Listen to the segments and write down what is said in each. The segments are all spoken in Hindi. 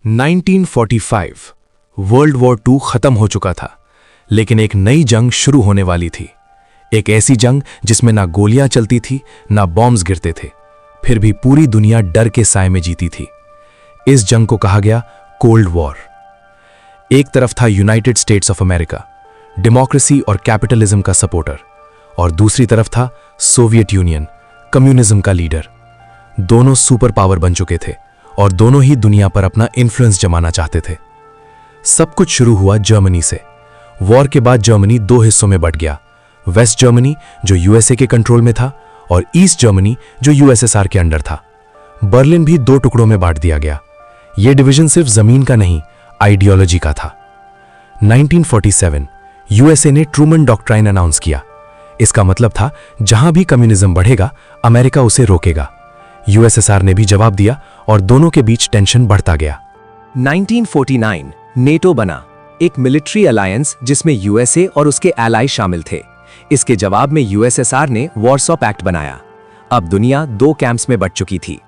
1945 वर्ल्ड वॉर II खत्म हो चुका था, लेकिन एक नई जंग शुरू होने वाली थी। एक ऐसी जंग जिसमें ना गोलियां चलती थी, ना बॉम्ब्स गिरते थे, फिर भी पूरी दुनिया डर के साए में जीती थी। इस जंग को कहा गया कोल्ड वॉर। एक तरफ था United states of America, democracy और कैपिटलिज्म का सपोर्टर, और दूसरी तरफ था सोवियत यूनियन, कम्युनिज्म का लीडर। दोनों सुपर पावर बन चुके थे और दोनों ही दुनिया पर अपना इन्फ्लुएंस जमाना चाहते थे। सब कुछ शुरू हुआ जर्मनी से। वॉर के बाद जर्मनी दो हिस्सों में बट गया, वेस्ट जर्मनी जो यूएसए के कंट्रोल में था और ईस्ट जर्मनी जो यूएसएसआर के अंडर था। बर्लिन भी दो टुकड़ों में बांट दिया गया। यह डिवीजन सिर्फ जमीन का नहीं, आइडियोलॉजी का था। 1947 यूएसए ने ट्रूमन डॉक्ट्राइन अनाउंस किया। इसका मतलब था जहां भी कम्युनिज्म बढ़ेगा, अमेरिका उसे रोकेगा। यूएसएसआर ने भी जवाब दिया और दोनों के बीच टेंशन बढ़ता गया। 1949 नेटो बना, एक मिलिट्री अलायंस जिसमें यूएसए और उसके एलाई शामिल थे। इसके जवाब में यूएसएसआर ने वॉर्सो पैक्ट बनाया। अब दुनिया दो कैंप्स में बंट चुकी थी।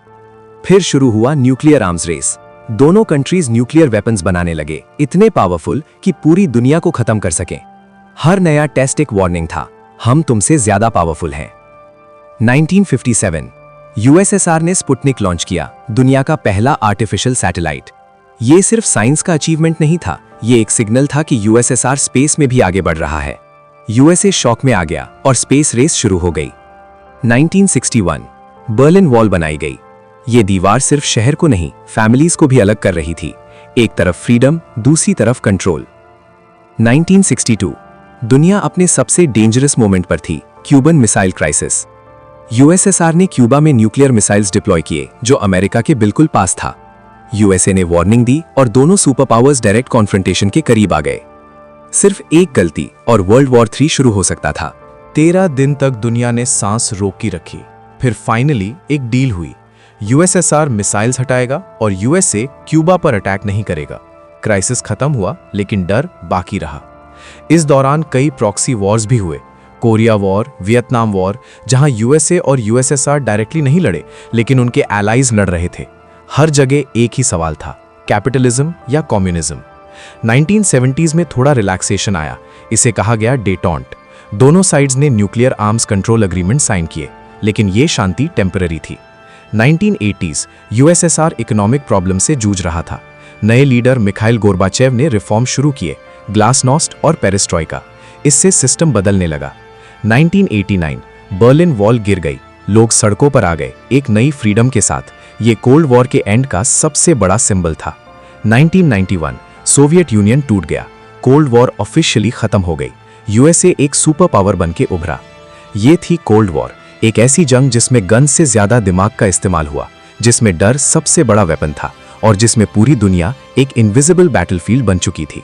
फिर शुरू हुआ न्यूक्लियर आर्म्स रेस। दोनों कंट्रीज न्यूक्लियर वेपन्स बनाने लगे, इतने पावरफुल कि पूरी दुनिया को खत्म कर सकें। हर नया टेस्ट एक वार्निंग था, हम तुमसे ज्यादा पावरफुल हैं। 1957 यूएसएसआर ने स्पुतनिक लॉन्च किया, दुनिया का पहला आर्टिफिशियल सैटेलाइट। ये सिर्फ साइंस का अचीवमेंट नहीं था, ये एक सिग्नल था कि यूएसएसआर स्पेस में भी आगे बढ़ रहा है। यूएसए शॉक में आ गया और स्पेस रेस शुरू हो गई। 1961 बर्लिन वॉल बनाई गई। ये दीवार सिर्फ शहर को नहीं, फैमिलीज को भी अलग कर रही थी। एक तरफ फ्रीडम, दूसरी तरफ कंट्रोल। 1962 दुनिया अपने सबसे डेंजरस मोमेंट पर थी, क्यूबन मिसाइल क्राइसिस। यूएसएसआर ने क्यूबा में न्यूक्लियर मिसाइल्स डिप्लॉय किए जो अमेरिका के बिल्कुल पास था। यूएसए ने वार्निंग दी और दोनों सुपर पावर्स डायरेक्ट कॉन्फ्रंटेशन के करीब आ गए। सिर्फ एक गलती और वर्ल्ड वॉर III शुरू हो सकता था। 13 दिन तक दुनिया ने सांस रोकी रखी। फिर फाइनली एक डील हुई। यूएसएसआर मिसाइल्स हटाएगा और यूएसए क्यूबा पर अटैक नहीं करेगा। क्राइसिस खत्म हुआ, लेकिन डर बाकी रहा। इस दौरान कई प्रॉक्सी वॉर्स भी हुए, कोरिया वॉर, वियतनाम वॉर, जहां यूएसए और यूएसएसआर डायरेक्टली नहीं लड़े, लेकिन उनके एलाइज लड़ रहे थे। हर जगह एक ही सवाल था, कैपिटलिज्म या कम्युनिज्म। 1970s में थोड़ा रिलैक्सेशन आया, इसे कहा गया डेटॉन्ट। दोनों साइड्स ने nuclear arms control agreement sign किए, लेकिन ये शांति टेम्पररी थी। 1980s यूएसएसआर इकोनॉमिक प्रॉब्लम से जूझ रहा था। नए लीडर मिखाइल गोर्बाचेव ने रिफॉर्म शुरू किए, ग्लासनॉस्ट और पेरिस्ट्रॉइका। इससे सिस्टम बदलने लगा। 1989 बर्लिन वॉल गिर गई, लोग सड़कों पर आ गए, एक नई फ्रीडम के साथ। ये कोल्ड वॉर के एंड का सबसे बड़ा सिंबल था। 1991 सोवियत यूनियन टूट गया, कोल्ड वॉर ऑफिशियली खत्म हो गई। यूएसए एक सुपर पावर बन के उभरा। ये थी कोल्ड वॉर, एक ऐसी जंग जिसमें गन से ज्यादा दिमाग का इस्तेमाल हुआ, जिसमें डर सबसे बड़ा वेपन था और जिसमें पूरी दुनिया एक इनविजिबल बैटलफील्ड बन चुकी थी।